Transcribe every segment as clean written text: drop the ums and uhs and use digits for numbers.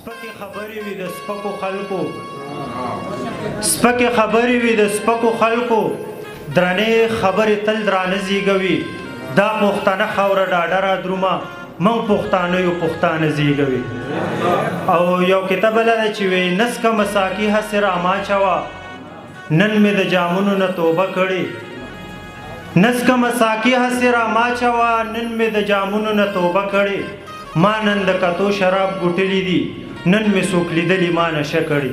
سپکې خبرې وي د سپکو خلکو سپکې خبرې وي د سپکو خلکو درنې خبرې تل درانه زیږوي دا پښتانه خاوره ډاډه را درومه موږ پښتانه یو پښتانه زیږوي او یو کتاب لري چې وي نسکه مساکي هسې راماچوه نن مې د جامونو نه توبه کړې نسکه مساکي هسې راماچوه نن مې د جامونو نه توبه کړې ما نن د کتو شراب ګوټلي دي نن مې څوک لیدلي ما نشه کړي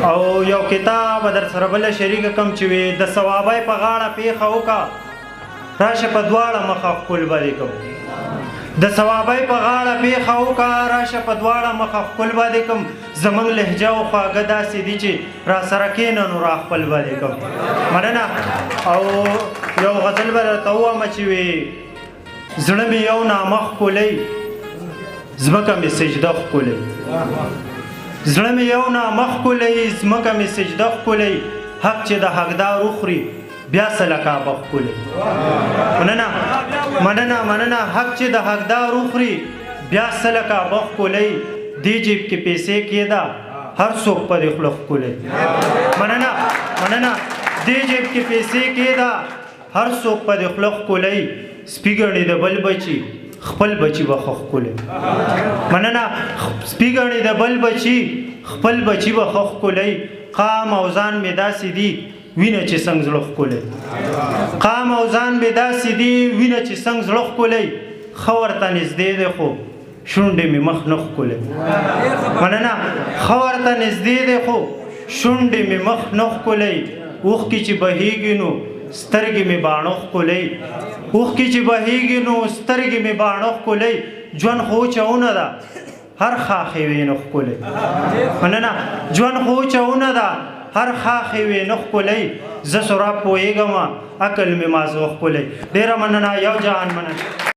او یو کتاب در سره بله شریکه کم چې وي د ثوابی په غاړه پیښه وکړه راشه په دواړه مخه ښکل به دې کوم د ثوابی په غاړه پیښه وکړه راشه په دواړه مخه ښکل به دې کوم زموږ لهجه او خواږه داسې دي چې را سره کښېنه نو را خپل به دې کوم مننه او یو غزل به درته ووایم چې وي زړه مې یو نامه ښکلی ځمکه مې سجده ښکلی زړه مې یو نامه ښکلی ځمکه مې سجده ښکلی حق چې د حقدار وخوري بیا سله کعبه ښکلی مننه مننه مننه حق چې د حقدار وخوري بیا سله کعبه ښکلی دې جیب کې پیسې کېده هر څوک پرې خوله ښکلی مننه مننه دې جیب کې پیسې کېده هر څوک پرې خوله ښکلی سپي ګڼي د بل بچي خپل بچي به ښه ښکلی مننه سپي ګڼي د بل بچي خپل بچي به ښه ښکلی قام او ځان مې داسې دي وینه چې څنګه زړه ښکلی قام او ځان مې داسې دي وینه چې څنګه زړه ښکلی ښه ورته نږدې دی خو شونډې مې مخ نه ښکلی مننه ښه ورته نږدې دی خو شونډې مې مخ نه ښکلی اوښکې چې بهیږي نو سترګې مې باڼه ښکلی اوښکې چې بهیږي نو سترګې مې باڼه ښکلی ژوند خو چونه ده هر خاښې وې نه ښکلی مننه ژوند خو چونه ده هر خاښې وې نه ښکلی زه سراب پوهېږم عقل مې مازغه ښکلی ډېره مننه یو جهان مننه